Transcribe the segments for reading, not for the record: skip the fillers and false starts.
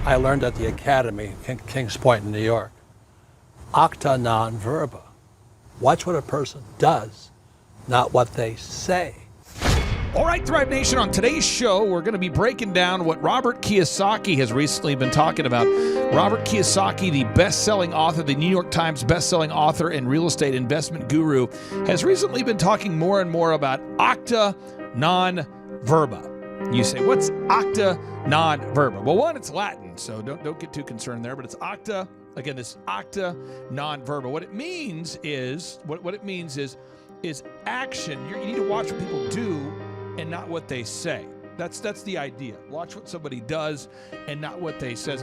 I learned at the Academy, Kings Point in New York. Acta non verba. Watch what a person does, not what they say. All right, Thrive Nation, on today's show, we're going to be breaking down what Robert Kiyosaki has recently been talking about. Robert Kiyosaki, the best-selling author, the New York Times best-selling author and real estate investment guru, has recently been talking more and more about Acta non verba. You say, what's Acta non verba? Well, one, it's Latin, so don't get too concerned there, but it's Acta. Again, this Acta non verba. What it means is action. You need to watch what people do and not what they say. That's the idea. Watch what somebody does and not what they say.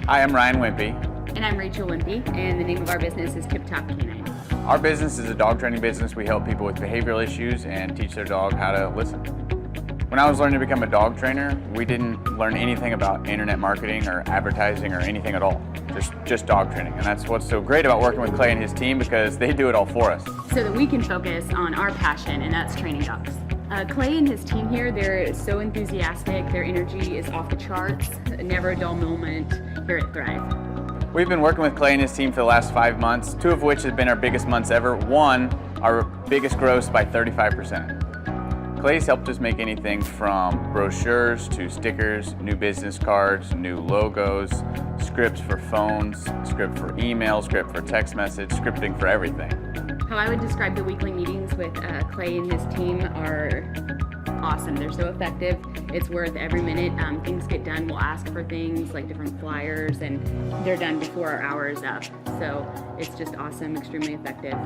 Hi, I'm Ryan Wimpy. And I'm Rachel Wimpy, and the name of our business is Tip Top Canine. Our business is a dog training business. We help people with behavioral issues and teach their dog how to listen. When I was learning to become a dog trainer, we didn't learn anything about internet marketing or advertising or anything at all. Just dog training. And that's what's so great about working with Clay and his team, because they do it all for us. So that we can focus on our passion, and that's training dogs. Clay and his team here, they're so enthusiastic. Their energy is off the charts. Never a dull moment here at Thrive. We've been working with Clay and his team for the last 5 months, 2 of which have been our biggest months ever. 1, our biggest gross by 35%. Clay's helped us make anything from brochures to stickers, new business cards, new logos, scripts for phones, script for email, script for text message, scripting for everything. How I would describe the weekly meetings with Clay and his team are awesome. They're so effective. It's worth every minute. Things get done. We'll ask for things like different flyers, and they're done before our hour is up. So it's just awesome, extremely effective.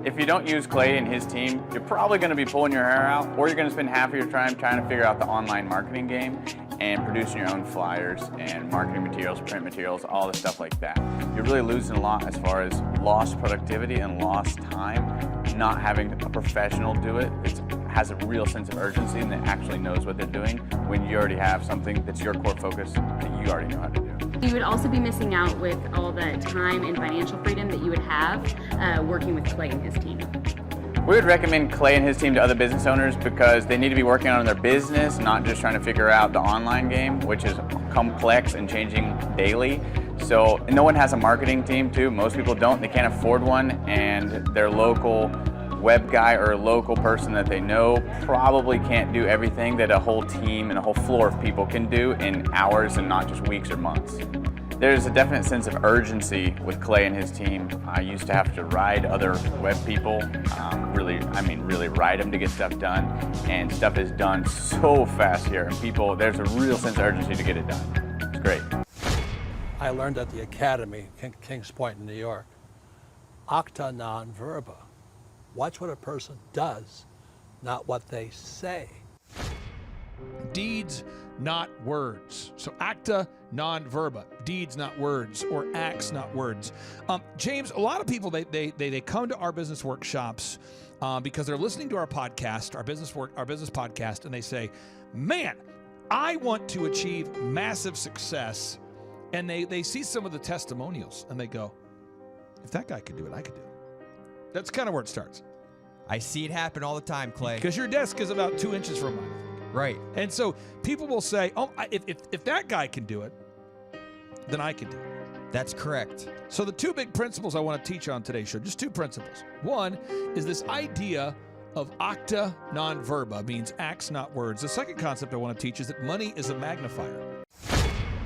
If you don't use Clay and his team, you're probably going to be pulling your hair out, or you're going to spend half of your time trying to figure out the online marketing game and producing your own flyers and marketing materials, print materials, all the stuff like that. You're really losing a lot as far as lost productivity and lost time, not having a professional do it. It has a real sense of urgency and that actually knows what they're doing when you already have something that's your core focus that you already know how to do. You would also be missing out with all the time and financial freedom that you would have working with Clay and his team. We would recommend Clay and his team to other business owners because they need to be working on their business, not just trying to figure out the online game, which is complex and changing daily. So no one has a marketing team too. Most people don't. They can't afford one, and their local web guy or a local person that they know probably can't do everything that a whole team and a whole floor of people can do in hours and not just weeks or months. There's a definite sense of urgency with Clay and his team. I used to have to ride other web people, really ride them to get stuff done, and stuff is done so fast here. And there's a real sense of urgency to get it done. It's great. I learned at the Academy, Kings Point in New York. Acta non verba. Watch what a person does, not what they say. Deeds, not words. So acta non verba, deeds, not words, or acts, not words. James, a lot of people, they come to our business workshops because they're listening to our podcast, our business podcast, and they say, man, I want to achieve massive success. And they see some of the testimonials and they go, if that guy could do it, I could do it. That's kind of where it starts. I see it happen all the time, Clay. Because your desk is about 2 inches from mine, I think. Right. And so people will say, oh, if that guy can do it, then I can do it. That's correct. So the 2 big principles I want to teach on today's show, just 2 principles. One is this idea of acta non verba, means acts, not words. The second concept I want to teach is that money is a magnifier.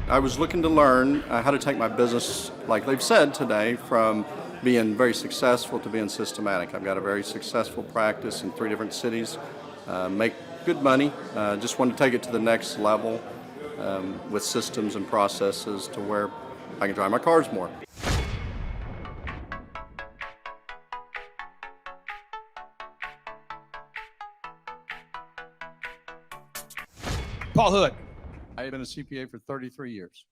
I was looking to learn how to take my business, like they've said today, from being very successful to being systematic. I've got a very successful practice in 3 different cities, make good money, just want to take it to the next level with systems and processes to where I can drive my cars more. Paul Hood. I've been a CPA for 33 years.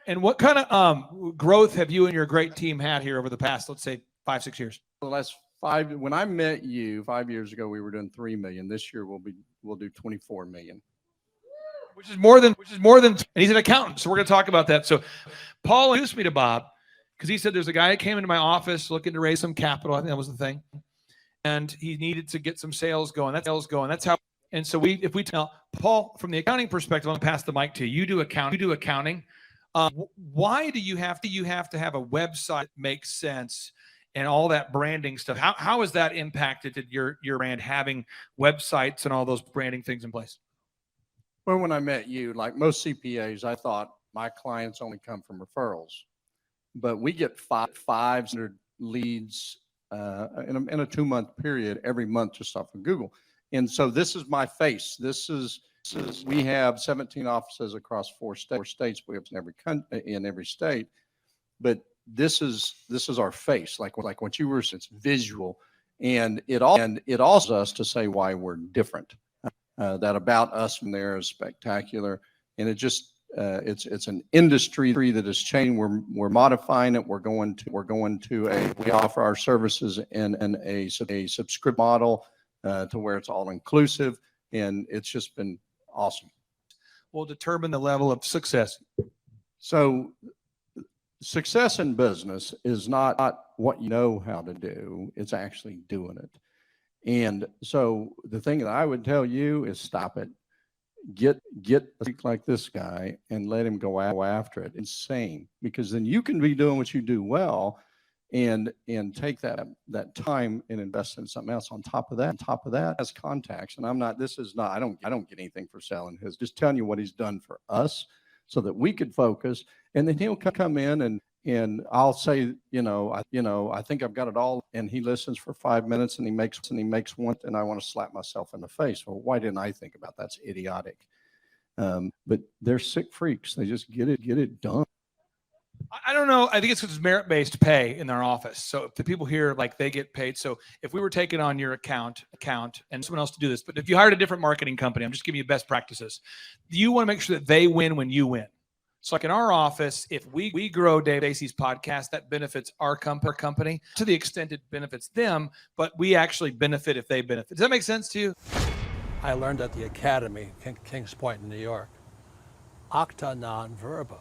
And what kind of growth have you and your great team had here over the past, let's say, 5-6 years? For the last 5, when I met you 5 years ago, we were doing $3 million. This year we'll do $24 million. Which is more than, and he's an accountant, so we're going to talk about that. So Paul introduced me to Bob because he said there's a guy that came into my office looking to raise some capital. I think that was the thing. And he needed to get some sales going. That's how. And so if we tell Paul, from the accounting perspective, I'm going to pass the mic to you. You do accounting. Why do you have to have a website that makes sense and all that branding stuff? How has that impacted your brand, having websites and all those branding things in place? Well, when I met you, like most CPAs, I thought my clients only come from referrals, but we get 500 leads in a 2-month period every month just off of Google. And so this is my face. We have 17 offices across 4 states. We have in every state, but this is our face. Like what you were, it's visual, and it also us to say why we're different. That about us from there is spectacular, and it just it's an industry that is changing. We're modifying it. We offer our services in a subscription model to where it's all inclusive, and it's just been awesome. Will determine the level of success. So success in business is not what you know how to do, it's actually doing it. And so the thing that I would tell you is stop it. Get a freak like this guy and let him go after it. Insane, because then you can be doing what you do well and take that time and invest in something else on top of that has contacts. And I don't get anything for selling his, just telling you what he's done for us so that we could focus. And then he'll come in and I'll say, I think I've got it all. And he listens for 5 minutes and he makes one, and I want to slap myself in the face. Well, why didn't I think about that? That's idiotic. But they're sick freaks. They just get it done. I don't know. I think it's because it's merit-based pay in our office. So if the people here, like, they get paid. So if we were taking on your account and someone else to do this, but if you hired a different marketing company, I'm just giving you best practices. You want to make sure that they win when you win. So like in our office, if we grow Dave Asey's podcast, that benefits our company to the extent it benefits them, but we actually benefit if they benefit. Does that make sense to you? I learned at the Academy, Kings Point in New York, Acta non Verba.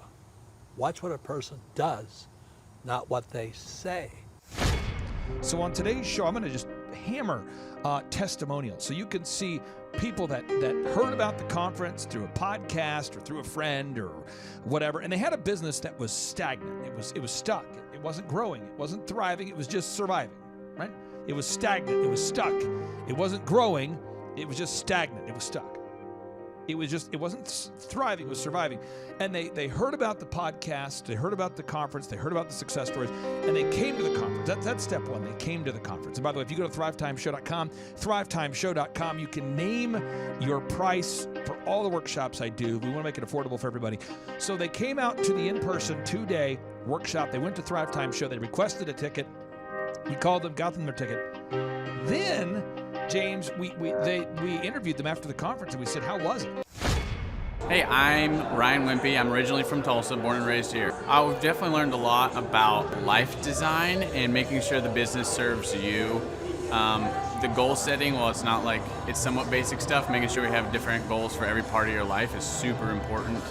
Watch what a person does, not what they say. So on today's show, I'm going to just hammer testimonials. So you can see people that heard about the conference through a podcast or through a friend or whatever, and they had a business that was stagnant. It was stuck. It wasn't growing. It wasn't thriving. It was just surviving, right? It was stagnant. It was stuck. It wasn't growing. It was just stagnant. It was stuck. It wasn't thriving, it was surviving. And they heard about the podcast, they heard about the conference, they heard about the success stories, and they came to the conference. That's step one. They came to the conference. And by the way, if you go to thrivetimeshow.com, thrivetimeshow.com, you can name your price for all the workshops I do. We want to make it affordable for everybody. So they came out to the in-person 2-day workshop. They went to Thrivetime Show. They requested a ticket. We called them, got them their ticket. Then James, we interviewed them after the conference, and we said, how was it? Hey, I'm Ryan Wimpy. I'm originally from Tulsa, born and raised here. I've definitely learned a lot about life design and making sure the business serves you. The goal setting, well, it's not like, it's somewhat basic stuff. Making sure we have different goals for every part of your life is super important.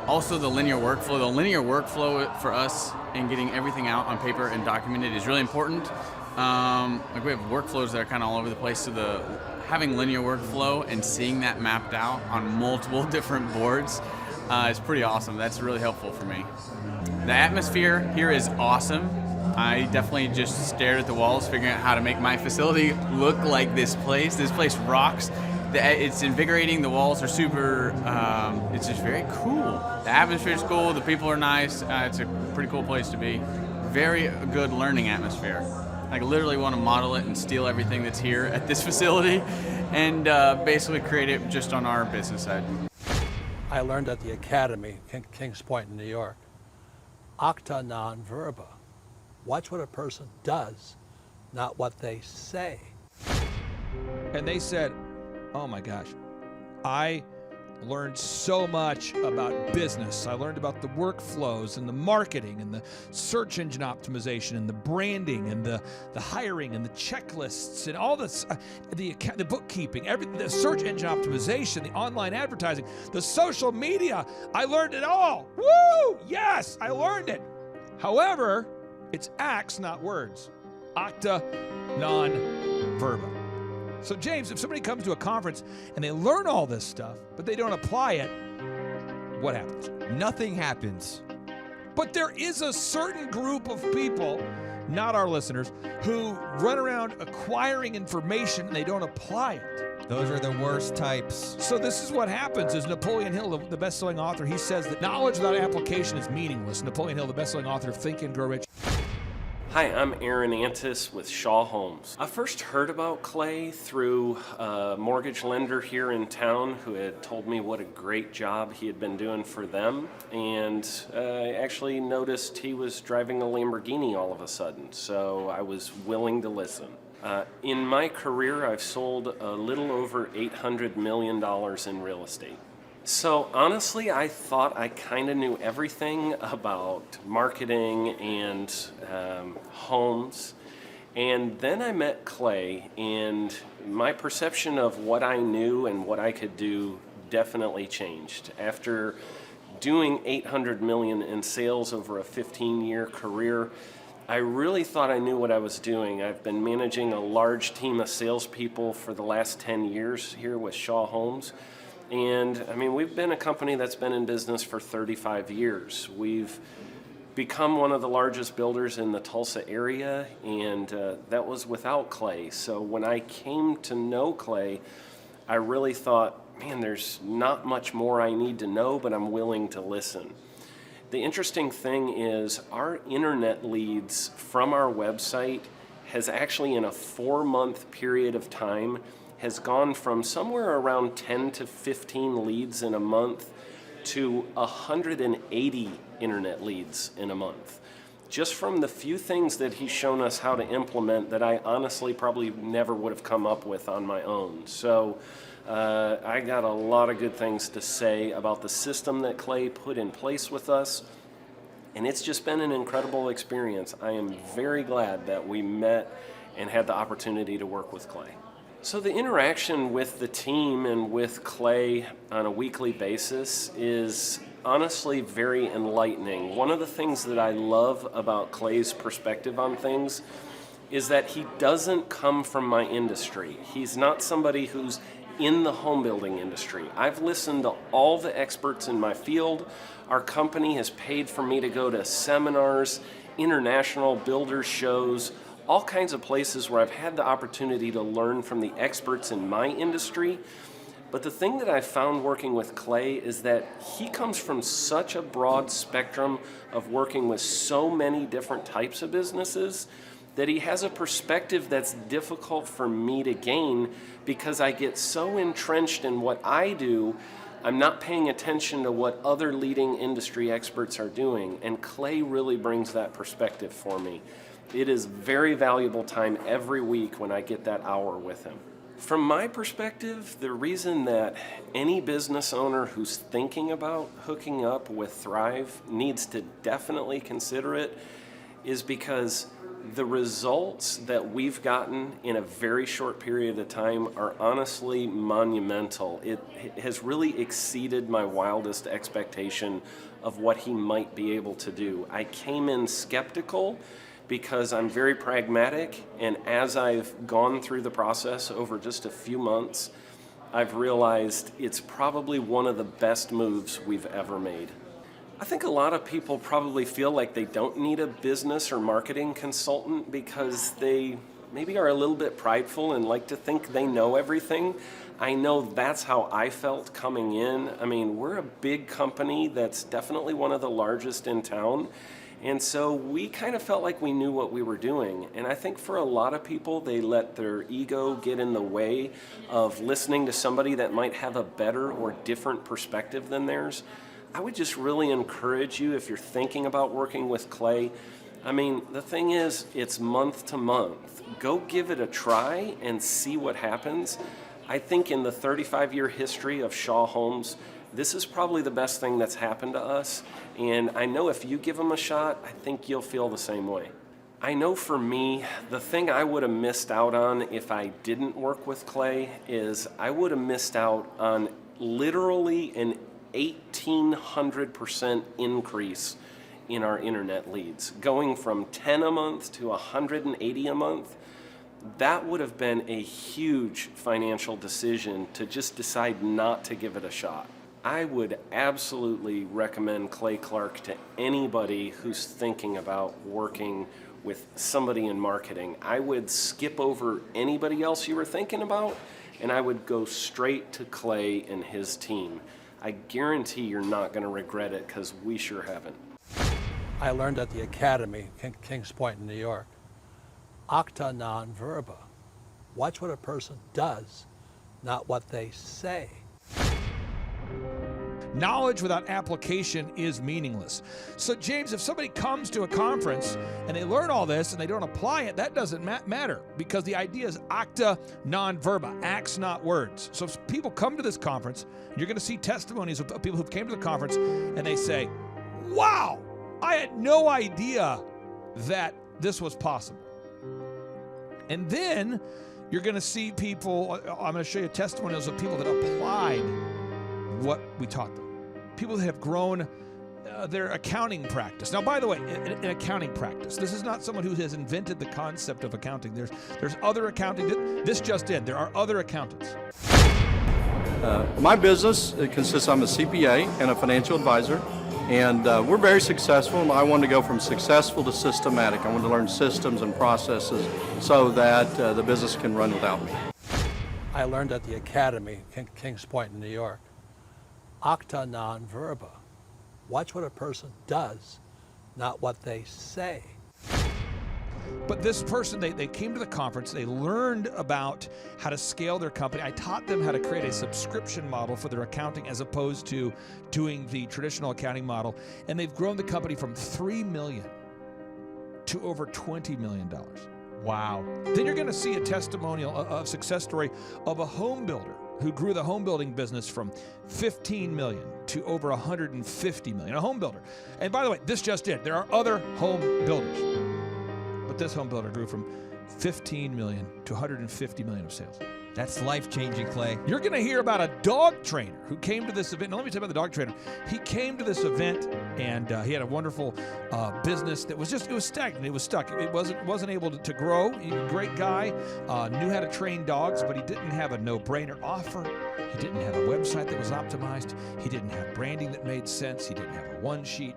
Also, the linear workflow. The linear workflow for us and getting everything out on paper and documented is really important. Like we have workflows that are kind of all over the place, so having linear workflow and seeing that mapped out on multiple different boards is pretty awesome. That's really helpful for me. The atmosphere here is awesome. I definitely just stared at the walls figuring out how to make my facility look like this place. This place rocks. It's invigorating. The walls are super, it's just very cool. The atmosphere is cool. The people are nice. It's a pretty cool place to be. Very good learning atmosphere. I literally want to model it and steal everything that's here at this facility and basically create it just on our business side. I learned at the Academy, Kings Point in New York, Acta non Verba. Watch what a person does, not what they say. And they said, oh my gosh, I learned so much about business. I learned about the workflows and the marketing and the search engine optimization and the branding and the hiring and the checklists and all this, the bookkeeping, everything, the search engine optimization, the online advertising, the social media. I learned it all. Woo! Yes, I learned it. However, it's acts, not words. Acta non Verba. So James, if somebody comes to a conference and they learn all this stuff, but they don't apply it, what happens? Nothing happens. But there is a certain group of people, not our listeners, who run around acquiring information and they don't apply it. Those are the worst types. So this is what happens is Napoleon Hill, the best-selling author, he says that knowledge without application is meaningless. Napoleon Hill, the best-selling author of Think and Grow Rich. Hi, I'm Aaron Antis with Shaw Homes. I first heard about Clay through a mortgage lender here in town who had told me what a great job he had been doing for them, and I actually noticed he was driving a Lamborghini all of a sudden, so I was willing to listen. In my career, I've sold a little over $800 million in real estate. So honestly, I thought I kind of knew everything about marketing and homes. And then I met Clay, and my perception of what I knew and what I could do definitely changed. After doing $800 million in sales over a 15-year career, I really thought I knew what I was doing. I've been managing a large team of salespeople for the last 10 years here with Shaw Homes. And I mean, we've been a company that's been in business for 35 years. We've become one of the largest builders in the Tulsa area, and that was without Clay. So when I came to know Clay, I really thought, man, there's not much more I need to know, but I'm willing to listen. The interesting thing is our internet leads from our website has actually, in a 4-month period of time, has gone from somewhere around 10 to 15 leads in a month to 180 internet leads in a month. Just from the few things that he's shown us how to implement that I honestly probably never would have come up with on my own. So I got a lot of good things to say about the system that Clay put in place with us. And it's just been an incredible experience. I am very glad that we met and had the opportunity to work with Clay. So the interaction with the team and with Clay on a weekly basis is honestly very enlightening. One of the things that I love about Clay's perspective on things is that he doesn't come from my industry. He's not somebody who's in the home building industry. I've listened to all the experts in my field. Our company has paid for me to go to seminars, international builder shows, all kinds of places where I've had the opportunity to learn from the experts in my industry. But the thing that I found working with Clay is that he comes from such a broad spectrum of working with so many different types of businesses that he has a perspective that's difficult for me to gain because I get so entrenched in what I do, I'm not paying attention to what other leading industry experts are doing. And Clay really brings that perspective for me. It is very valuable time every week when I get that hour with him. From my perspective, the reason that any business owner who's thinking about hooking up with Thrive needs to definitely consider it is because the results that we've gotten in a very short period of time are honestly monumental. It has really exceeded my wildest expectation of what he might be able to do. I came in skeptical because I'm very pragmatic, and as I've gone through the process over just a few months, I've realized it's probably one of the best moves we've ever made. I think a lot of people probably feel like they don't need a business or marketing consultant because they maybe are a little bit prideful and like to think they know everything. I know that's how I felt coming in. I mean, we're a big company that's definitely one of the largest in town. And so we kind of felt like we knew what we were doing. And I think for a lot of people, they let their ego get in the way of listening to somebody that might have a better or different perspective than theirs. I would just really encourage you, if you're thinking about working with Clay, I mean, the thing is, it's month to month. Go give it a try and see what happens. I think in the 35-year history of Shaw Homes, this is probably the best thing that's happened to us, and I know if you give them a shot, I think you'll feel the same way. I know for me, the thing I would have missed out on if I didn't work with Clay is I would have missed out on literally an 1,800% increase in our internet leads. Going from 10 a month to 180 a month, that would have been a huge financial decision to just decide not to give it a shot. I would absolutely recommend Clay Clark to anybody who's thinking about working with somebody in marketing. I would skip over anybody else you were thinking about, and I would go straight to Clay and his team. I guarantee you're not going to regret it, because we sure haven't. I learned at the Academy, Kings Point in New York. Acta non verba. Watch what a person does, not what they say. Knowledge without application is meaningless. So, James, if somebody comes to a conference and they learn all this and they don't apply it, that doesn't matter, because the idea is acta non verba, acts not words. So if people come to this conference, you're going to see testimonies of people who came to the conference and they say, wow, I had no idea that this was possible. And then you're going to see people, I'm going to show you testimonials of people that applied what we taught them. People that have grown their accounting practice. Now, by the way, in accounting practice, this is not someone who has invented the concept of accounting. There's other accounting. This just in. There are other accountants. My business consists, I'm a CPA and a financial advisor, and we're very successful. I wanted to go from successful to systematic. I wanted to learn systems and processes so that the business can run without me. I learned at the Academy, Kings Point in New York. Acta non verba. Watch what a person does, not what they say. But this person, they came to the conference, they learned about how to scale their company. I taught them how to create a subscription model for their accounting as opposed to doing the traditional accounting model. And they've grown the company from $3 million to over $20 million. Wow. Then you're going to see a testimonial, a success story of a home builder who grew the home building business from 15 million to over 150 million, a home builder. And by the way, this just in, there are other home builders, but this home builder grew from 15 million to 150 million of sales. That's life-changing, Clay. You're going to hear about a dog trainer who came to this event. Now, let me tell you about the dog trainer. He came to this event, and he had a wonderful business that was it was stagnant. It was stuck. It wasn't able to grow. He was a great guy, knew how to train dogs, but he didn't have a no-brainer offer. He didn't have a website that was optimized. He didn't have branding that made sense. He didn't have a one-sheet.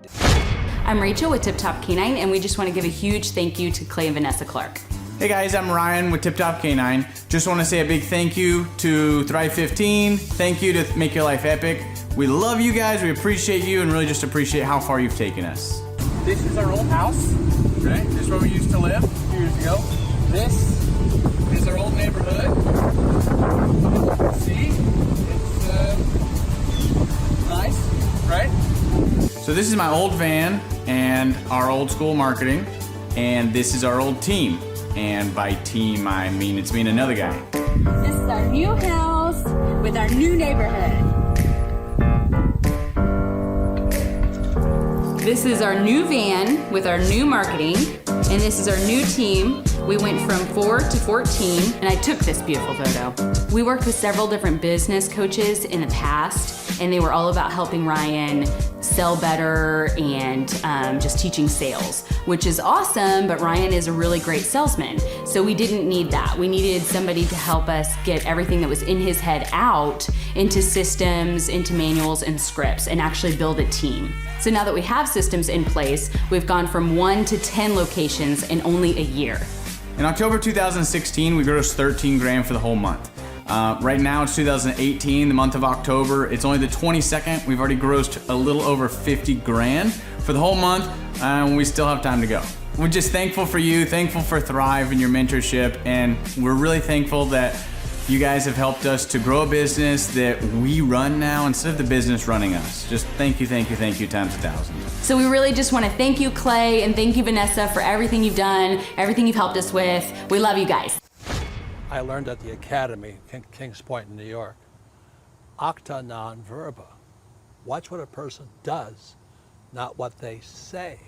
I'm Rachel with Tip Top Canine, and we just want to give a huge thank you to Clay and Vanessa Clark. Hey guys, I'm Ryan with Tip Top Canine. Just want to say a big thank you to Thrive15. Thank you to Make Your Life Epic. We love you guys, we appreciate you, and really just appreciate how far you've taken us. This is our old house, right? This is where we used to live a few years ago. This is our old neighborhood. See? It's nice, right? So this is my old van and our old school marketing, and this is our old team. And by team, I mean it's me and another guy. This is our new house with our new neighborhood. This is our new van with our new marketing, and this is our new team. We went from 4 to 14, and I took this beautiful photo. We worked with several different business coaches in the past, and they were all about helping Ryan sell better and just teaching sales, which is awesome, but Ryan is a really great salesman. So we didn't need that. We needed somebody to help us get everything that was in his head out into systems, into manuals and scripts, and actually build a team. So now that we have systems in place, we've gone from 1 to 10 locations in only a year. In October 2016, we grossed 13 grand for the whole month. Right now it's 2018, the month of October. It's only the 22nd. We've already grossed a little over 50 grand for the whole month, and we still have time to go. We're just thankful for you, thankful for Thrive and your mentorship, and we're really thankful that you guys have helped us to grow a business that we run now instead of the business running us. Just thank you times 1,000. So we really just want to thank you, Clay, and thank you, Vanessa, for everything you've done, everything you've helped us with. We love you guys. I learned at the Academy, Kings Point in New York. Acta non verba. Watch what a person does, not what they say.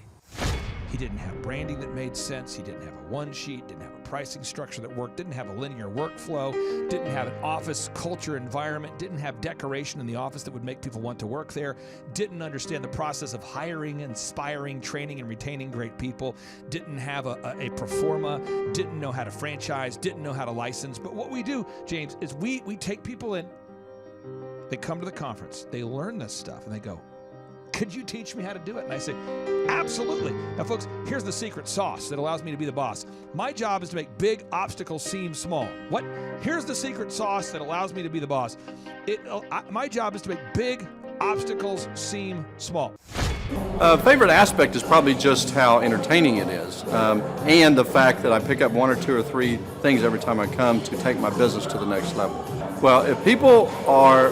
He didn't have branding that made sense. He didn't have a one sheet, didn't have a pricing structure that worked, didn't have a linear workflow, didn't have an office culture environment, didn't have decoration in the office that would make people want to work there, didn't understand the process of hiring, inspiring, training, and retaining great people, didn't have a pro forma, didn't know how to franchise, didn't know how to license. But what we do, James, is we take people in they come to the conference, they learn this stuff, and they go, could you teach me how to do it? And I say, absolutely. Now, folks, here's the secret sauce that allows me to be the boss. My job is to make big obstacles seem small. What? Here's the secret sauce that allows me to be the boss. My job is to make big obstacles seem small. Favorite aspect is probably just how entertaining it is, and the fact that I pick up 1 or 2 or 3 things every time I come to take my business to the next level. Well, if people are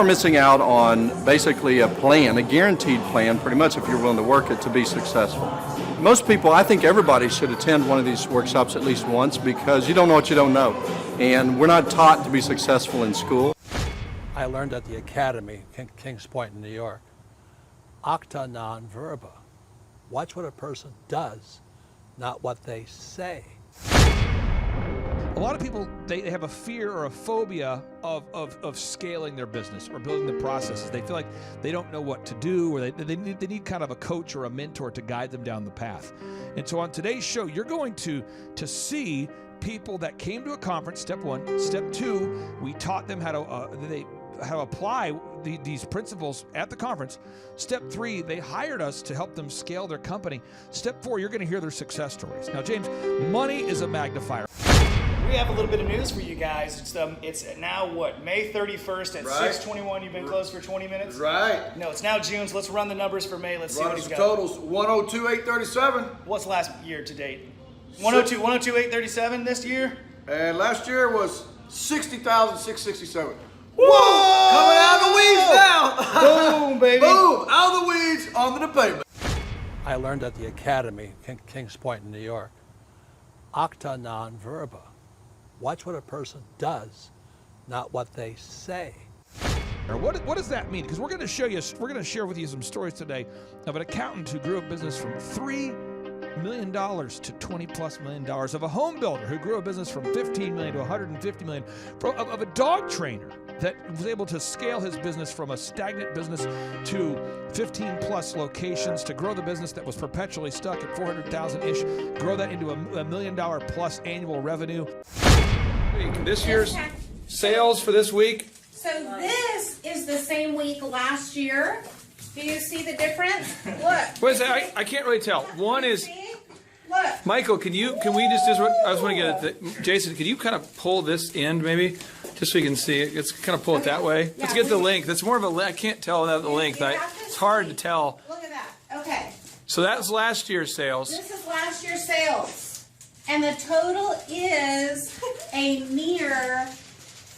missing out on basically a plan, a guaranteed plan, pretty much if you're willing to work it to be successful. Most people, I think everybody should attend one of these workshops at least once because you don't know what you don't know. And we're not taught to be successful in school. I learned at the Academy, Kings Point in New York. Acta non verba. Watch what a person does, not what they say. A lot of people, they have a fear or a phobia of scaling their business or building the processes. They feel like they don't know what to do, or they need kind of a coach or a mentor to guide them down the path. And so on today's show, you're going to see people that came to a conference, step 1. Step 2, we taught them how to apply these principles at the conference. Step 3, they hired us to help them scale their company. Step 4, you're going to hear their success stories. Now, James, money is a magnifier. We have a little bit of news for you guys. It's now what, May 31st at 6:21. You've been closed for 20 minutes. Right. No, it's now June. So let's run the numbers for May. Let's see what he's got. Totals 102,837. What's last year to date? 102,837 this year. And last year was 60,667. Whoa! Coming out of the weeds now. Boom, baby. Boom! Out of the weeds, onto the pavement. I learned at the Academy, Kings Point in New York. Acta non verba. Watch what a person does, not what they say. What does that mean? Because we're going to share with you some stories today of an accountant who grew a business from $3 million to $20+ million, of a home builder who grew a business from $15 million to $150 million, of a dog trainer that was able to scale his business from a stagnant business to 15+ locations, to grow the business that was perpetually stuck at 400,000-ish, grow that into $1 million+ annual revenue. This year's sales for this week. So this is the same week last year. Do you see the difference? Look. What is that? I can't really tell. One is, look. Michael, can we just I just want to get it. Jason, can you kind of pull this end maybe? Just so you can see it. Let's kind of pull it that way. Let's get the link. That's more of a, I can't tell without the link. It's hard to tell. Look at that. Okay. So that's last year's sales. This is last year's sales. And the total is a mere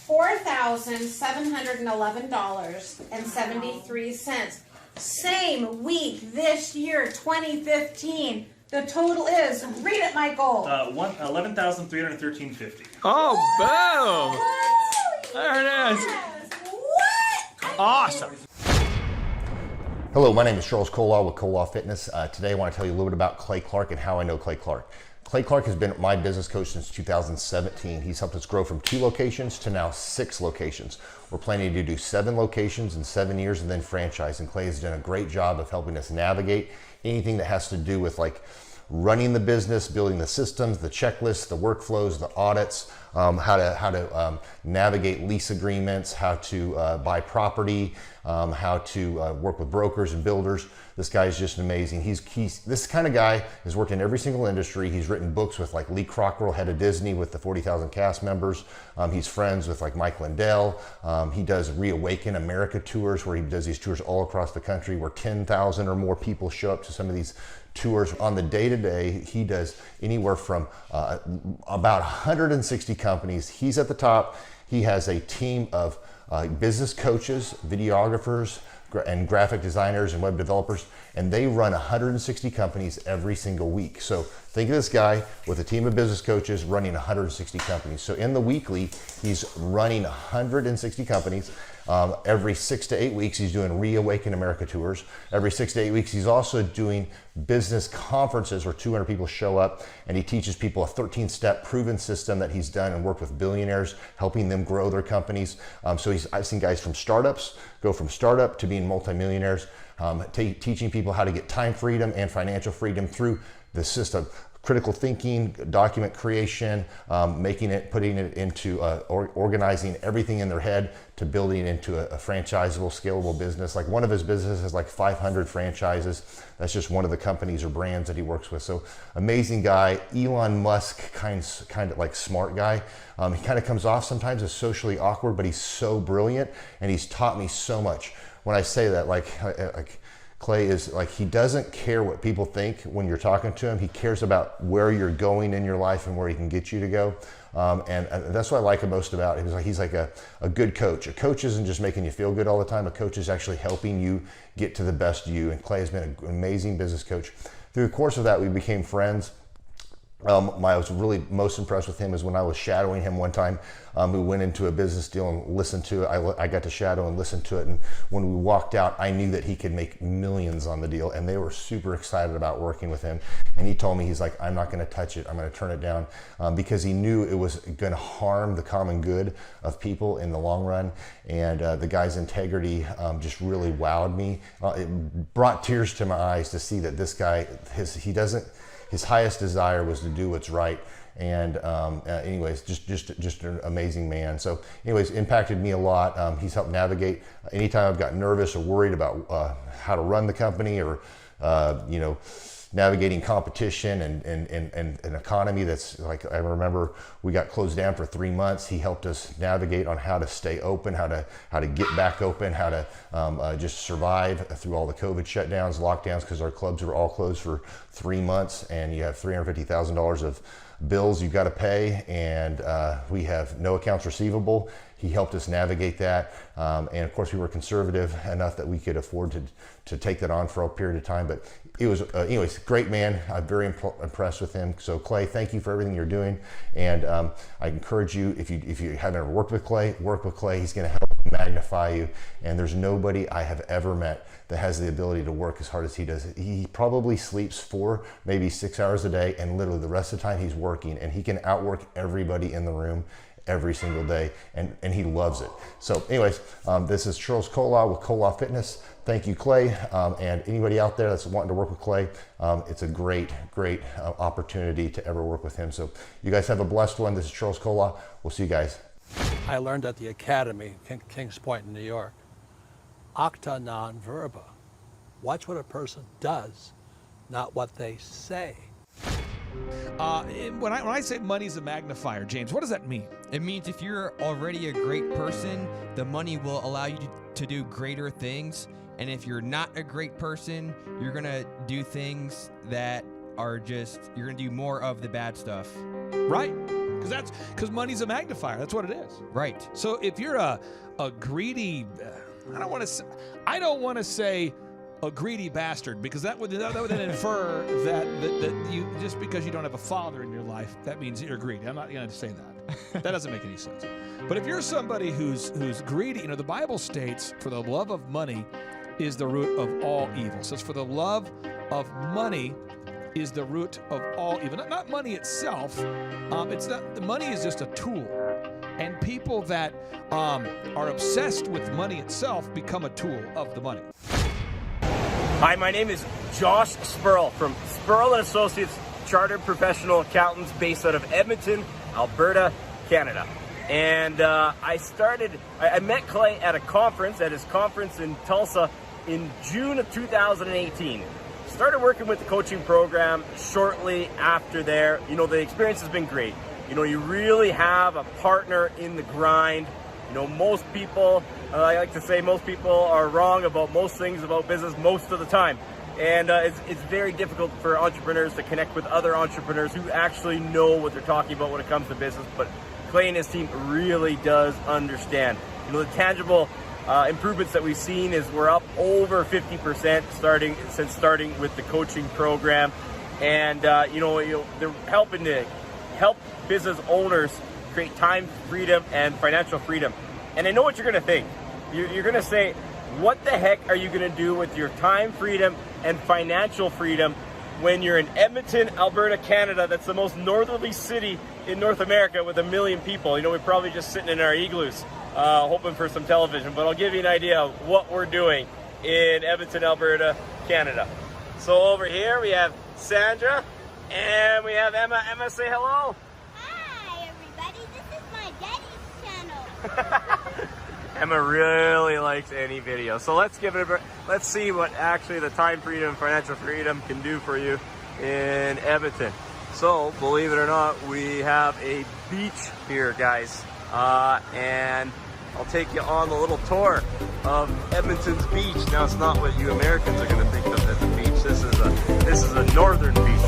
$4,711.73. Same week this year, 2015. The total is, read it, Michael. $11,313.50. Oh, boom! There it is. What? Awesome. Hello, my name is Charles Colaw with Colaw Fitness. Today I want to tell you a little bit about Clay Clark and how I know Clay Clark. Clay Clark has been my business coach since 2017. He's helped us grow from 2 locations to now 6 locations. We're planning to do 7 locations in 7 years and then franchise. And Clay has done a great job of helping us navigate anything that has to do with like running the business, building the systems, the checklists, the workflows, the audits, how to navigate lease agreements, how to buy property, how to work with brokers and builders. This guy is just amazing. He's this kind of guy has worked in every single industry. He's written books with like Lee Cockrell, head of Disney, with the 40,000 cast members. He's friends with like Mike Lindell. He does Reawaken America tours, where he does these tours all across the country where 10,000 or more people show up to some of these tours. On the day-to-day, he does anywhere from about 160 companies. He's at the top. He has a team of business coaches, videographers, and graphic designers and web developers, and they run 160 companies every single week. So think of this guy with a team of business coaches running 160 companies. So in the weekly, he's running 160 companies. Every 6 to 8 weeks, he's doing Reawaken America tours. Every 6 to 8 weeks, he's also doing business conferences where 200 people show up, and he teaches people a 13-step proven system that he's done and worked with billionaires, helping them grow their companies. So I've seen guys from startups go from startup to being multimillionaires, teaching people how to get time freedom and financial freedom through the system. critical thinking, document creation, putting it into organizing everything in their head to building it into a franchisable, scalable business. Like one of his businesses has like 500 franchises. That's just one of the companies or brands that he works with. So amazing guy. Elon Musk, kind of like smart guy. He kind of comes off sometimes as socially awkward, but he's so brilliant and he's taught me so much. When I say that, like Clay is like, he doesn't care what people think when you're talking to him. He cares about where you're going in your life and where he can get you to go. And that's what I like most about him. He's like a good coach. A coach isn't just making you feel good all the time. A coach is actually helping you get to the best you. And Clay has been an amazing business coach. Through the course of that, we became friends. I was really most impressed with him is when I was shadowing him one time. We went into a business deal and listened to it. I got to shadow and listen to it. And when we walked out, I knew that he could make millions on the deal. And they were super excited about working with him. And he told me, he's like, I'm not going to touch it. I'm going to turn it down because he knew it was going to harm the common good of people in the long run. And the guy's integrity just really wowed me. It brought tears to my eyes to see that this guy, his highest desire was to do what's right. And anyways, just an amazing man. So anyways, impacted me a lot. He's helped navigate anytime I've got nervous or worried about how to run the company or, navigating competition and an economy that's like, I remember we got closed down for 3 months. He helped us navigate on how to stay open, how to get back open, how to just survive through all the COVID shutdowns, lockdowns, because our clubs were all closed for 3 months and you have $350,000 of bills you've got to pay, and we have no accounts receivable. He helped us navigate that, and of course we were conservative enough that we could afford to take that on for a period of time. But it was, anyways, great man. I'm very impressed with him. So Clay, thank you for everything you're doing, and I encourage you, if you haven't ever worked with Clay, work with Clay. He's going to help magnify you, and there's nobody I have ever met that has the ability to work as hard as he does. He probably sleeps 4, maybe 6 hours a day, and literally the rest of the time he's working, and he can outwork everybody in the room every single day, and he loves it. So anyways, this is Charles Kola with Kola Fitness. Thank you, Clay, and anybody out there that's wanting to work with Clay, it's a great opportunity to ever work with him. So you guys have a blessed one. This is Charles Kola. We'll see you guys. I learned at the Academy, Kings Point in New York, Acta non Verba. Watch what a person does, not what they say. When I say money's a magnifier, James, what does that mean? It means if you're already a great person, the money will allow you to do greater things. And if you're not a great person, you're going to do things that are you're going to do more of the bad stuff. Right. Because money's a magnifier. That's what it is. Right. So if you're a greedy, I don't want to say a greedy bastard, because that would then infer that you, just because you don't have a father in your life, that means you're greedy. I'm not going to say that. That doesn't make any sense. But if you're somebody who's greedy, the Bible states, for the love of money is the root of all evil. So it's for the love of money is the root of all evil. Not money itself. The money is just a tool. And people that are obsessed with money itself become a tool of the money. Hi, my name is Josh Spurl from Spurl & Associates, Chartered Professional Accountants based out of Edmonton, Alberta, Canada. And I met Clay at his conference in Tulsa in June of 2018. Started working with the coaching program shortly after there. The experience has been great. You really have a partner in the grind. Most people, I like to say most people are wrong about most things about business most of the time. And it's very difficult for entrepreneurs to connect with other entrepreneurs who actually know what they're talking about when it comes to business. But Clay and his team really does understand. The tangible improvements that we've seen is we're up over 50% since starting with the coaching program. And, they're helping to help business owners create time freedom and financial freedom. And I know what you're going to think. You're going to say, what the heck are you going to do with your time freedom and financial freedom when you're in Edmonton, Alberta, Canada? That's the most northerly city in North America with 1 million people. We're probably just sitting in our igloos hoping for some television. But I'll give you an idea of what we're doing in Edmonton, Alberta, Canada. So over here we have Sandra And we have Emma. Emma, say hello. Hi, everybody. This is my daddy's channel. Emma really likes any video. So let's give it let's see what actually the time freedom, financial freedom can do for you in Edmonton. So believe it or not, we have a beach here, guys. And I'll take you on the little tour of Edmonton's beach. Now it's not what you Americans are going to think of as a beach. This is a northern beach.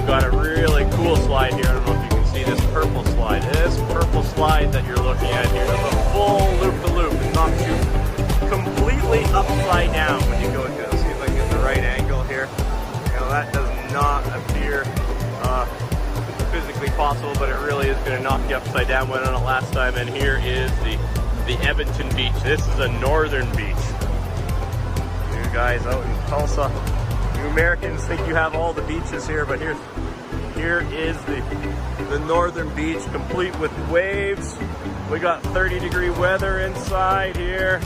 Got a really cool slide here. I don't know if you can see this purple slide. This purple slide that you're looking at here is a full loop-to-loop. It knocks you completely upside down when you go into it. Let's see if I can get the right angle here. You know, that does not appear physically possible, but it really is going to knock you upside down. Went on it last time, and here is the Edmonton beach. This is a northern beach. You guys out in Tulsa, you Americans think you have all the beaches here, but here is the northern beach, complete with waves. We got 30-degree weather inside here.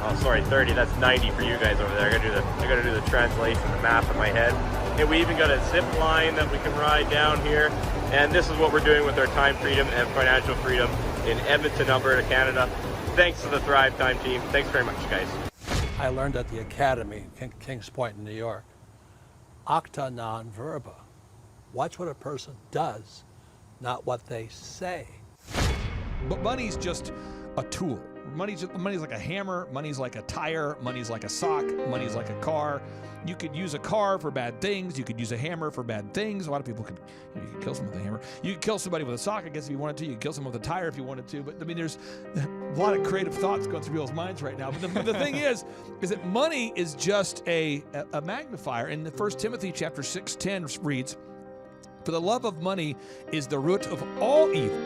Oh, sorry, 30. That's 90 for you guys over there. I gotta do the translation, the math in my head. And we even got a zip line that we can ride down here. And this is what we're doing with our time freedom and financial freedom in Edmonton, Alberta, Canada. Thanks to the Thrivetime team. Thanks very much, guys. I learned at the Academy, Kings Point in New York. Acta non verba. Watch what a person does, not what they say. But money's just a tool. Money's like a hammer, money's like a tire, money's like a sock, money's like a car. You could use a car for bad things, you could use a hammer for bad things. A lot of people could, you could kill someone with a hammer. You could kill somebody with a sock, I guess, if you wanted to. You could kill someone with a tire if you wanted to. But I mean, there's a lot of creative thoughts going through people's minds right now. But the thing is that money is just a magnifier. In the 1 Timothy chapter 6:10 reads, "For the love of money is the root of all evil,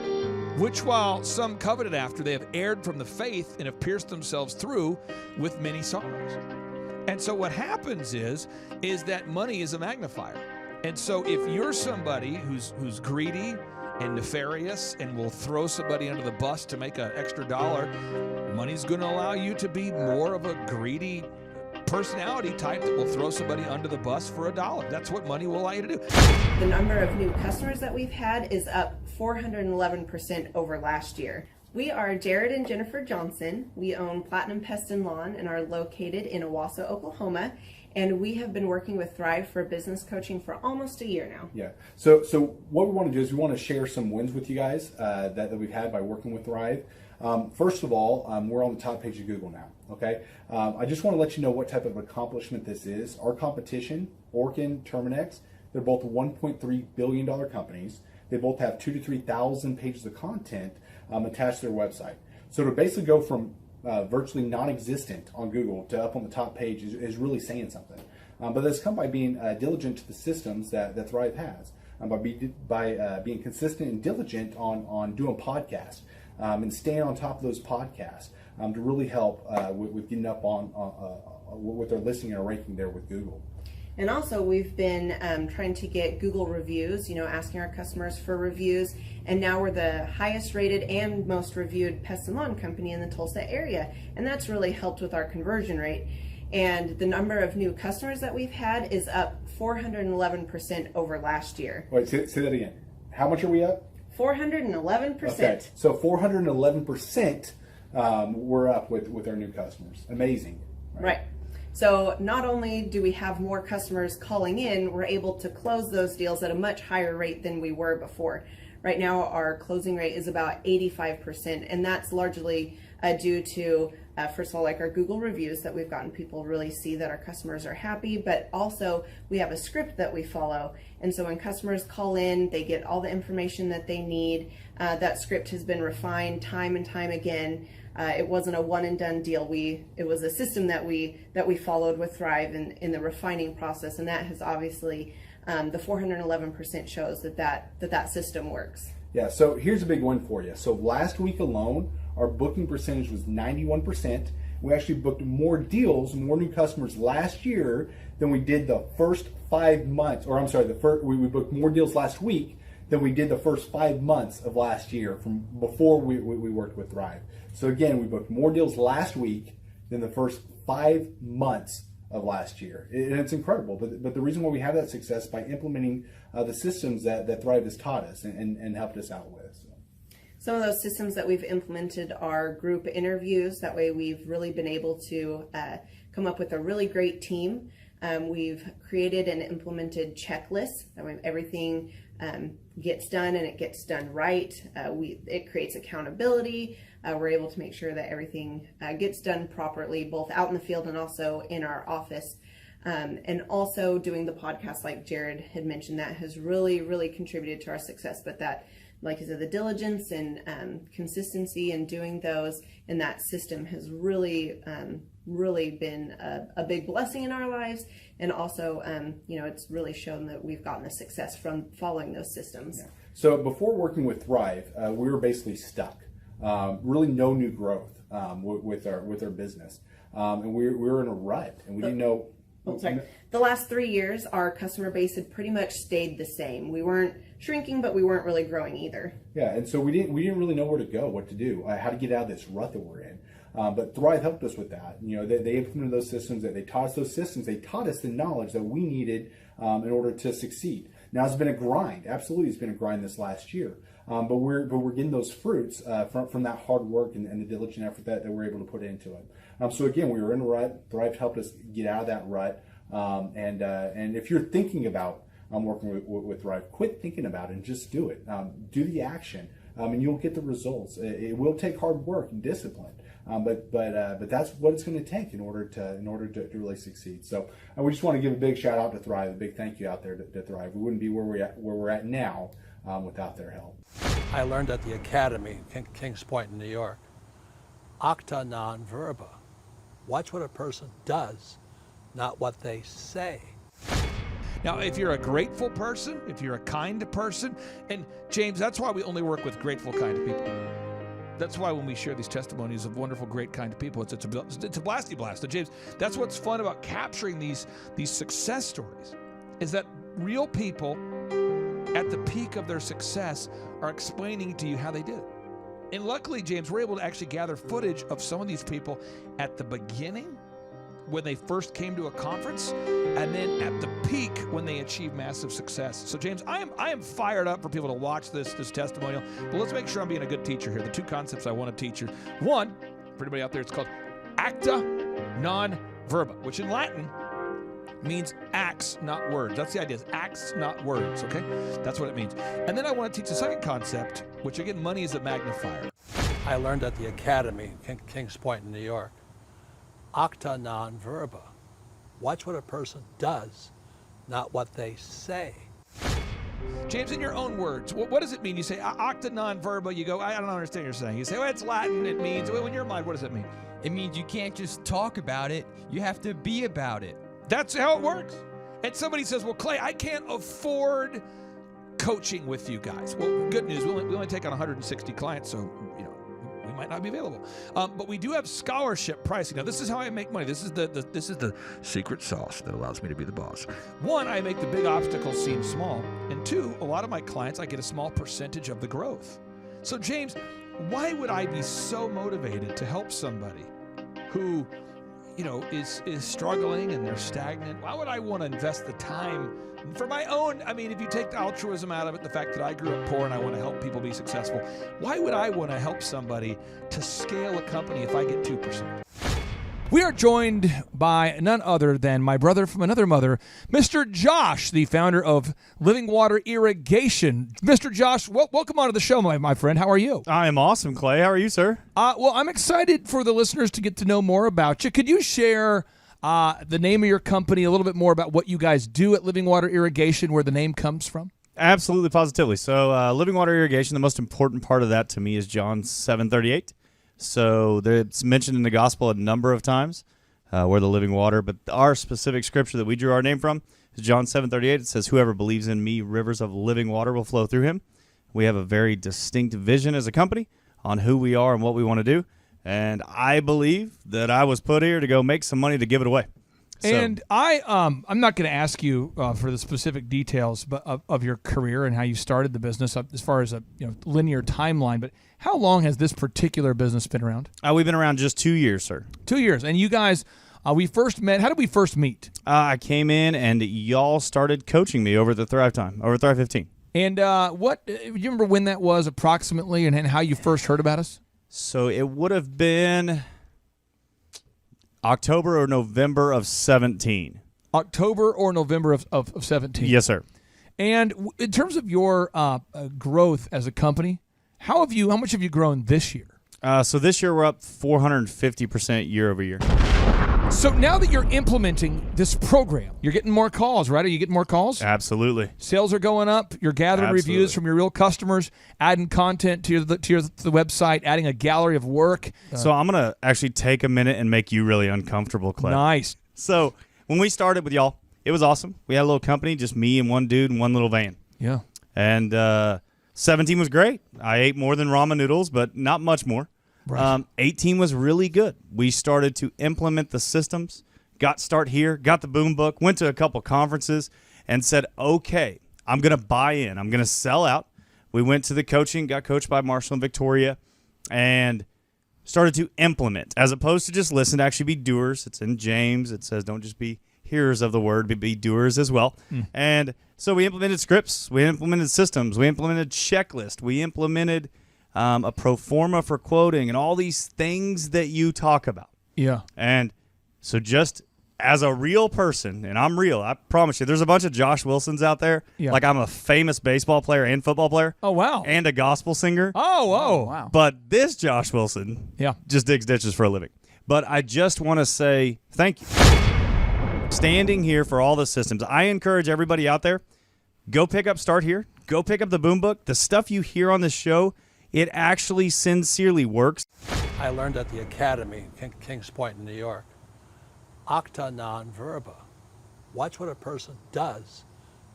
which while some coveted after, they have erred from the faith and have pierced themselves through with many sorrows." And so what happens is that money is a magnifier. And so if you're somebody who's greedy and nefarious and will throw somebody under the bus to make an extra dollar, money's going to allow you to be more of a greedy personality type that will throw somebody under the bus for $1. That's what money will allow you to do. The number of new customers that we've had is up 411% over last year. We are Jared and Jennifer Johnson. We own Platinum Pest and Lawn and are located in Owasso, Oklahoma. And we have been working with Thrive for business coaching for almost a year now. Yeah. So what we want to do is we want to share some wins with you guys that we've had by working with Thrive. First of all, we're on the top page of Google now. Okay. I just want to let you know what type of accomplishment this is. Our competition, Orkin, Terminex, they're both $1.3 billion companies. They both have 2,000 to 3,000 pages of content attached to their website. So to basically go from virtually non-existent on Google to up on the top page is really saying something. But that's come by being diligent to the systems that Thrive has, by being consistent and diligent on doing podcasts and staying on top of those podcasts to really help with getting up on with their listing and ranking there with Google. And also we've been trying to get Google reviews, asking our customers for reviews. And now we're the highest rated and most reviewed pest and lawn company in the Tulsa area. And that's really helped with our conversion rate. And the number of new customers that we've had is up 411% over last year. Wait, say that again. How much are we up? 411%. Okay, so 411% we're up with our new customers. Amazing. Right. So not only do we have more customers calling in, we're able to close those deals at a much higher rate than we were before. Right now, our closing rate is about 85%, and that's largely due to, first of all, like our Google reviews that we've gotten people really see that our customers are happy, but also we have a script that we follow. And so when customers call in, they get all the information that they need. That script has been refined time and time again. It wasn't a one and done deal. It was a system that we followed with Thrive in the refining process, and that has obviously the 411% shows that system works. Yeah. So here's a big one for you. So last week alone, our booking percentage was 91%. We actually booked more deals, more new customers last year than we did the first 5 months. Or I'm sorry, we booked more deals last week than we did the first 5 months of last year from before we worked with Thrive. So again, we booked more deals last week than the first 5 months of last year. And it's incredible. But the reason why we have that success is by implementing the systems that Thrive has taught us and helped us out with. So. Some of those systems that we've implemented are group interviews. That way we've really been able to come up with a really great team. We've created and implemented checklists. That way everything gets done and it gets done right. It creates accountability. We're able to make sure that everything gets done properly, both out in the field and also in our office. And also doing the podcast, like Jared had mentioned, that has really, really contributed to our success. But that, like I said, the diligence and consistency in doing those and that system has really, really been a big blessing in our lives. And also, it's really shown that we've gotten the success from following those systems. Yeah. So before working with Thrive, we were basically stuck. Really no new growth with our business. And we were in a rut and we didn't know. The last 3 years, our customer base had pretty much stayed the same. We weren't shrinking, but we weren't really growing either. Yeah, and so we didn't really know where to go, what to do, how to get out of this rut that we're in. But Thrive helped us with that. They implemented those systems. That they taught us those systems. They taught us the knowledge that we needed in order to succeed. Now it's been a grind. Absolutely, it's been a grind this last year. But we're getting those fruits from that hard work and the diligent effort that we're able to put into it. So again, we were in a rut. Thrive helped us get out of that rut. And if you're thinking about working with Thrive, quit thinking about it and just do it. Do the action, and you'll get the results. It will take hard work and discipline, but that's what it's going to take in order to really succeed. So we just want to give a big shout out to Thrive, a big thank you out there to Thrive. We wouldn't be where we're at now without their help. I learned at the Academy, Kings Point in New York, Acta non Verba. Watch what a person does, not what they say. Now, if you're a grateful person, if you're a kind person, and James, that's why we only work with grateful, kind people. That's why when we share these testimonies of wonderful, great, kind people, it's a blasty blast. So James, that's what's fun about capturing these success stories, is that real people at the peak of their success are explaining to you how they did it. And luckily, James, we're able to actually gather footage of some of these people at the beginning, when they first came to a conference, and then at the peak when they achieve massive success. So James, I am fired up for people to watch this testimonial, but let's make sure I'm being a good teacher here. The two concepts I want to teach you. One, for anybody out there, it's called Acta non Verba, which in Latin means acts, not words. That's the idea, acts, not words, okay? That's what it means. And then I want to teach the second concept, which again, money is a magnifier. I learned at the Academy, Kings Point in New York, Acta non Verba. Watch what a person does, not what they say. James, in your own words, what does it mean? You say Acta non Verba, you go, I don't understand what you're saying. You say, well, it's Latin, it means, well, in your mind, what does it mean? It means you can't just talk about it, you have to be about it. That's how it works. And somebody says, well, Clay, I can't afford coaching with you guys. Well, good news, we only take on 160 clients, so we might not be available. But we do have scholarship pricing. Now, this is how I make money. This is the secret sauce that allows me to be the boss. One, I make the big obstacles seem small. And two, a lot of my clients, I get a small percentage of the growth. So, James, why would I be so motivated to help somebody who is struggling and they're stagnant? Why would I want to invest the time for my own? I mean, if you take the altruism out of it, the fact that I grew up poor and I want to help people be successful, why would I want to help somebody to scale a company if I get 2%? We are joined by none other than my brother from another mother, Mr. Josh, the founder of Living Water Irrigation. Mr. Josh, welcome onto the show, my friend. How are you? I am awesome, Clay. How are you, sir? Well, I'm excited for the listeners to get to know more about you. Could you share the name of your company, a little bit more about what you guys do at Living Water Irrigation, where the name comes from? Absolutely, positively. So Living Water Irrigation, the most important part of that to me is John 7:38. So it's mentioned in the gospel a number of times where the living water, but our specific scripture that we drew our name from is John 7:38. It says, whoever believes in me, rivers of living water will flow through him. We have a very distinct vision as a company on who we are and what we want to do. And I believe that I was put here to go make some money to give it away. And I'm not going to ask you for the specific details but of your career and how you started the business as far as a linear timeline, but how long has this particular business been around? We've been around just 2 years, sir. 2 years. And you guys, we first met. How did we first meet? I came in and y'all started coaching me over at the Thrivetime, over Thrive 15. And do you remember when that was approximately and how you first heard about us? So it would have been October or November of 17. October or November of 17. Yes, sir. And in terms of your growth as a company, how much have you grown this year? So this year we're up 450% year over year. So now that you're implementing this program, you're getting more calls, right? Are you getting more calls? Absolutely. Sales are going up. You're gathering reviews from your real customers, adding content to the website, adding a gallery of work. So I'm going to actually take a minute and make you really uncomfortable, Clay. Nice. So when we started with y'all, it was awesome. We had a little company, just me and one dude and one little van. Yeah. And 17 was great. I ate more than ramen noodles, but not much more. Right. 18 was really good. We started to implement the systems, got Start Here, got the boom book, went to a couple conferences, and said, okay, I'm going to buy in. I'm going to sell out. We went to the coaching, got coached by Marshall and Victoria, and started to implement, as opposed to just listen, to actually be doers. It's in James. It says don't just be hearers of the word, but be doers as well. And so we implemented scripts. We implemented systems. We implemented checklists. We implemented a pro forma for quoting and all these things that you talk about. Yeah. And so just as a real person, and I'm real, I promise you, there's a bunch of Josh Wilsons out there. Yeah. Like I'm a famous baseball player and football player. Oh, wow. And a gospel singer. Oh, wow. But this Josh Wilson just digs ditches for a living. But I just want to say thank you. Standing here for all the systems. I encourage everybody out there, go pick up Start Here. Go pick up the boom book. The stuff you hear on this show, it actually sincerely works. I learned at the academy, Kings Point in New York. Acta non verba. Watch what a person does,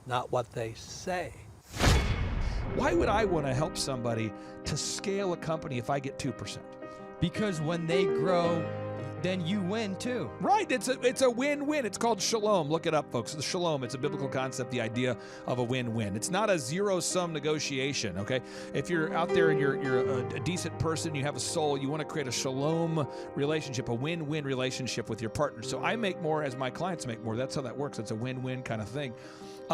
not what they say. Why would I want to help somebody to scale a company if I get 2%? Because when they grow, then you win too. Right. It's a win-win. It's called shalom. Look it up, folks. The shalom. It's a biblical concept, the idea of a win-win. It's not a zero-sum negotiation, okay? If you're out there and you're a decent person, you have a soul, you want to create a shalom relationship, a win-win relationship with your partner. So I make more as my clients make more. That's how that works. It's a win-win kind of thing.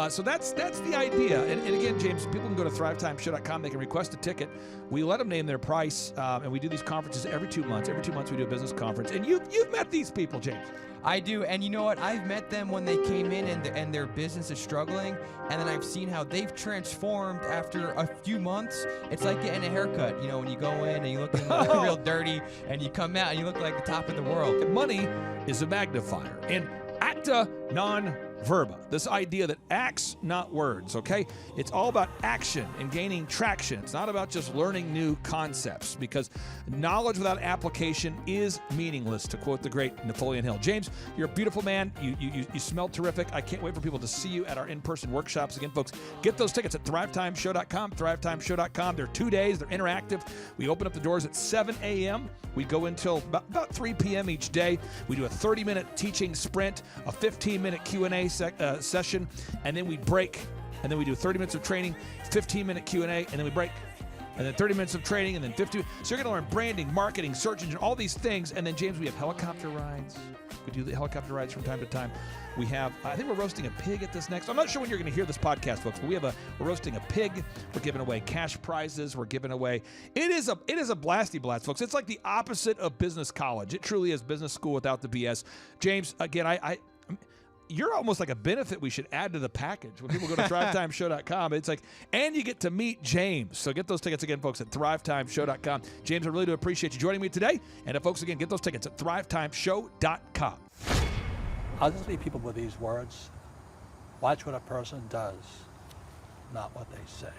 So that's the idea. And again, James, people can go to thrivetimeshow.com. They can request a ticket. We let them name their price, and we do these conferences every 2 months. Every 2 months we do a business conference. And you've met these people, James. I do, and you know what? I've met them when they came in and their business is struggling, and then I've seen how they've transformed after a few months. It's like getting a haircut. You know, when you go in and you look real dirty, and you come out and you look like the top of the world. Money is a magnifier. And Acta non Verba, this idea that acts, not words, okay? It's all about action and gaining traction. It's not about just learning new concepts, because knowledge without application is meaningless, to quote the great Napoleon Hill. James, you're a beautiful man. You smell terrific. I can't wait for people to see you at our in-person workshops. Again, folks, get those tickets at thrivetimeshow.com, thrivetimeshow.com. They're 2 days. They're interactive. We open up the doors at 7 a.m. We go until about 3 p.m. each day. We do a 30-minute teaching sprint, a 15-minute Q&A session, and then we break, and then we do 30 minutes of training, 15-minute Q&A, and then we break, and then 30 minutes of training, and then 50. So you're going to learn branding, marketing, search engine, all these things. And then, James, we have helicopter rides. We do the helicopter rides from time to time. We have, I think we're roasting a pig at this next. I'm not sure when you're going to hear this podcast, folks, but we're roasting a pig. We're giving away cash prizes. We're giving away. It is a blasty blast, folks. It's like the opposite of business college. It truly is business school without the BS. James, again, you're almost like a benefit we should add to the package. When people go to thrivetimeshow.com, it's like, and you get to meet James. So get those tickets again, folks, at thrivetimeshow.com. James, I really do appreciate you joining me today. And folks, again, get those tickets at thrivetimeshow.com. I'll just leave people with these words. Watch what a person does, not what they say.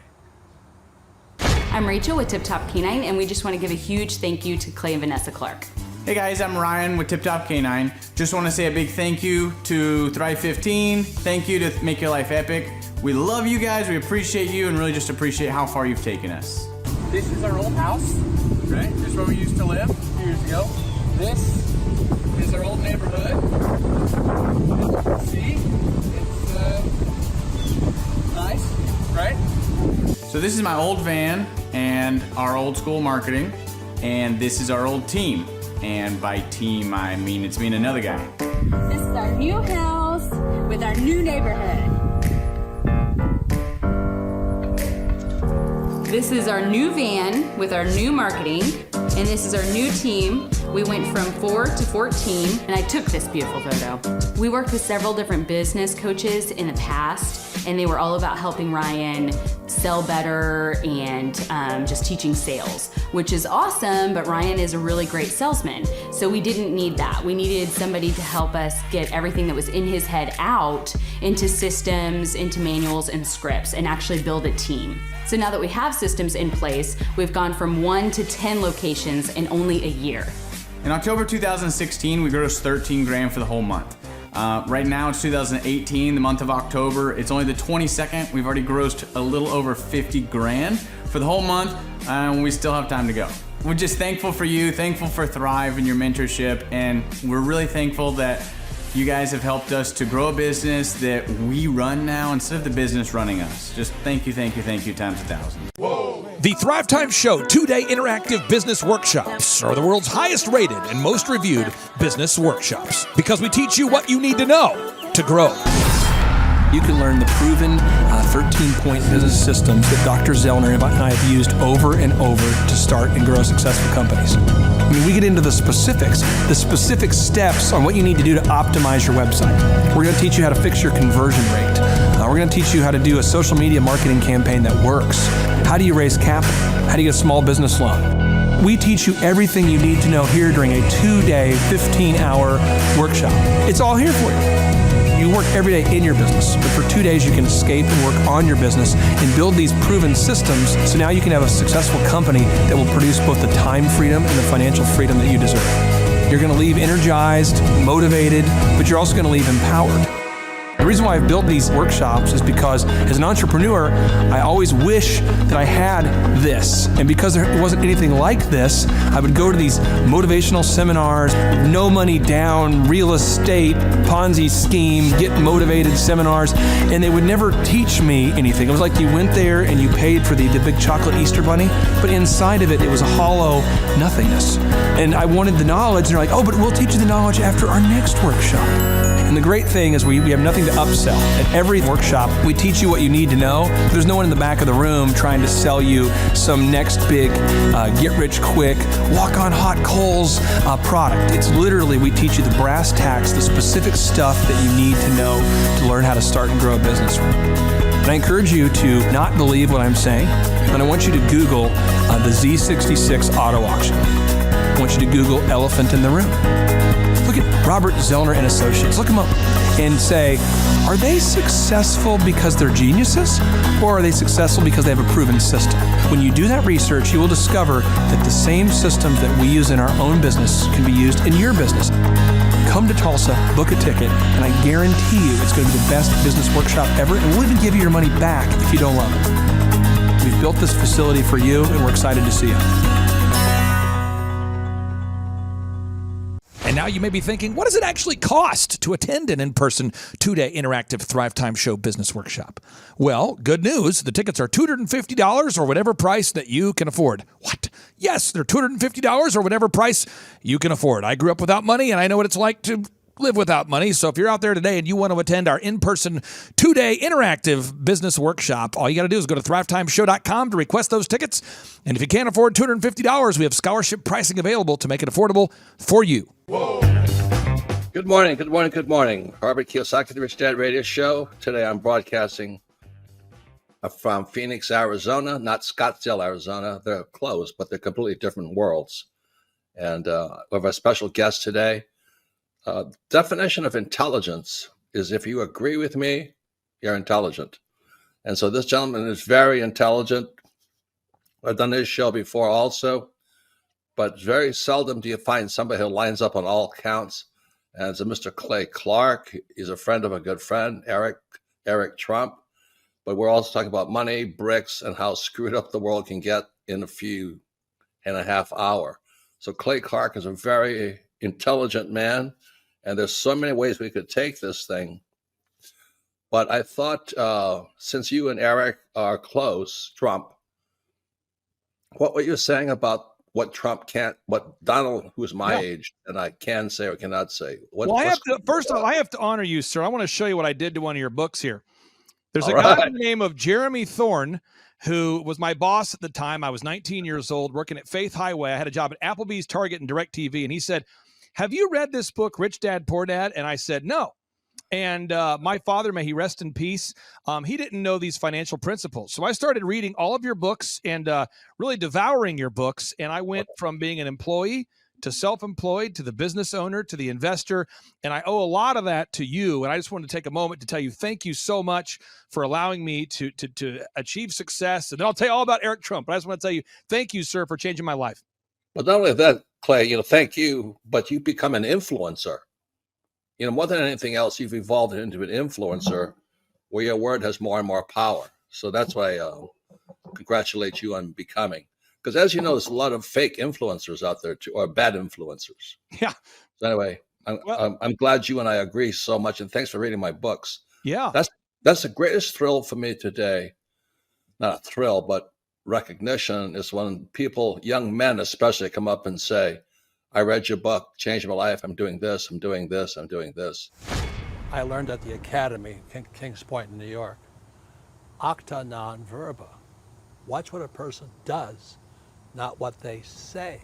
I'm Rachel with Tip Top Canine, and we just want to give a huge thank you to Clay and Vanessa Clark. Hey guys, I'm Ryan with Tip Top Canine. Just want to say a big thank you to Thrive 15. Thank you to Make Your Life Epic. We love you guys, we appreciate you, and really just appreciate how far you've taken us. This is our old house, right? This is where we used to live a few years ago. This is our old neighborhood. See? It's nice, right? So this is my old van and our old school marketing, and this is our old team. And by team, I mean it's me and another guy. This is our new house with our new neighborhood. This is our new van with our new marketing, and this is our new team. We went from 4 to 14, and I took this beautiful photo. We worked with several different business coaches in the past, and they were all about helping Ryan sell better and just teaching sales, which is awesome, but Ryan is a really great salesman. So we didn't need that. We needed somebody to help us get everything that was in his head out into systems, into manuals and scripts, and actually build a team. So now that we have systems in place, we've gone from 1 to 10 locations in only a year. In October 2016, we grossed 13 grand for the whole month. Right now it's 2018, the month of October. It's only the 22nd. We've already grossed a little over 50 grand for the whole month, and we still have time to go. We're just thankful for you, thankful for Thrive and your mentorship, and we're really thankful that you guys have helped us to grow a business that we run now instead of the business running us. Just thank you times 1,000. The Thrivetime Show 2-day interactive business workshops are the world's highest rated and most reviewed business workshops because we teach you what you need to know to grow. You can learn the proven 13-point business systems that Dr. Zellner and I have used over and over to start and grow successful companies. I mean, we get into the specific steps on what you need to do to optimize your website. We're going to teach you how to fix your conversion rate. We're going to teach you how to do a social media marketing campaign that works. How do you raise capital? How do you get a small business loan? We teach you everything you need to know here during a 2-day, 15-hour workshop. It's all here for you. You work every day in your business, but for 2 days you can escape and work on your business and build these proven systems so now you can have a successful company that will produce both the time freedom and the financial freedom that you deserve. You're going to leave energized, motivated, but you're also going to leave empowered. The reason why I've built these workshops is because as an entrepreneur, I always wish that I had this. And because there wasn't anything like this, I would go to these motivational seminars, no money down, real estate, Ponzi scheme, get motivated seminars, and they would never teach me anything. It was like you went there and you paid for the big chocolate Easter bunny, but inside of it, it was a hollow nothingness. And I wanted the knowledge, and they're like, oh, but we'll teach you the knowledge after our next workshop. And the great thing is we have nothing to upsell. At every workshop, we teach you what you need to know. There's no one in the back of the room trying to sell you some next big get-rich-quick, walk-on-hot-coals product. It's literally, we teach you the brass tacks, the specific stuff that you need to know to learn how to start and grow a business. And I encourage you to not believe what I'm saying, and I want you to Google the Z66 auto auction. I want you to Google elephant in the room. Look at Robert Zellner and Associates. Look them up and say, are they successful because they're geniuses, or are they successful because they have a proven system? When you do that research, you will discover that the same systems that we use in our own business can be used in your business. Come to Tulsa, book a ticket, and I guarantee you it's going to be the best business workshop ever, and we'll even give you your money back if you don't love it. We've built this facility for you, and we're excited to see you. And now you may be thinking, what does it actually cost to attend an in-person 2-day interactive Thrivetime Show business workshop? Well, good news. The tickets are $250 or whatever price that you can afford. What? Yes, they're $250 or whatever price you can afford. I grew up without money, and I know what it's like to live without money. So if you're out there today and you want to attend our in-person 2-day interactive business workshop, all you got to do is go to thrivetimeshow.com to request those tickets. And if you can't afford $250, we have scholarship pricing available to make it affordable for you. Whoa. Good morning. Robert Kiyosaki, the Rich Dad Radio Show. Today I'm broadcasting from Phoenix, Arizona, not Scottsdale, Arizona. They're close, but they're completely different worlds. And we have a special guest today. Definition of intelligence is if you agree with me, you're intelligent. And so this gentleman is very intelligent. I've done this show before also, but very seldom do you find somebody who lines up on all counts. And it's a Mr. Clay Clark. He's a friend of a good friend, Eric Trump. But we're also talking about money, bricks, and how screwed up the world can get in a few and a half hour. So Clay Clark is a very intelligent man, and there's so many ways we could take this thing. But I thought, since you and Eric are close, Trump, what were you saying about what Trump can't, what Donald, who's my age, and I can say or cannot say? Well, I have to, first off, I have to honor you, sir. I want to show you what I did to one of your books here. There's a guy by the name of Jeremy Thorne, who was my boss at the time. I was 19 years old, working at Faith Highway. I had a job at Applebee's, Target, and DirecTV. And he said, have you read this book, Rich Dad, Poor Dad? And I said, no. And my father, may he rest in peace, he didn't know these financial principles. So I started reading all of your books and really devouring your books. And I went from being an employee to self-employed, to the business owner, to the investor. And I owe a lot of that to you. And I just wanted to take a moment to tell you, thank you so much for allowing me to achieve success. And then I'll tell you all about Eric Trump. But I just want to tell you, thank you, sir, for changing my life. But not only that, Clay, thank you, but you become an influencer. More than anything else, you've evolved into an influencer where your word has more and more power. So that's why I congratulate you on becoming. Because as you know, there's a lot of fake influencers out there too, or bad influencers. Yeah. So anyway, I'm glad you and I agree so much, and thanks for reading my books. Yeah. That's the greatest thrill for me today. Not a thrill, but recognition is when people, young men especially, come up and say, I read your book, changed my life. I'm doing this, I'm doing this, I'm doing this. I learned at the Academy, Kings Point in New York, Acta non Verba. Watch what a person does, not what they say.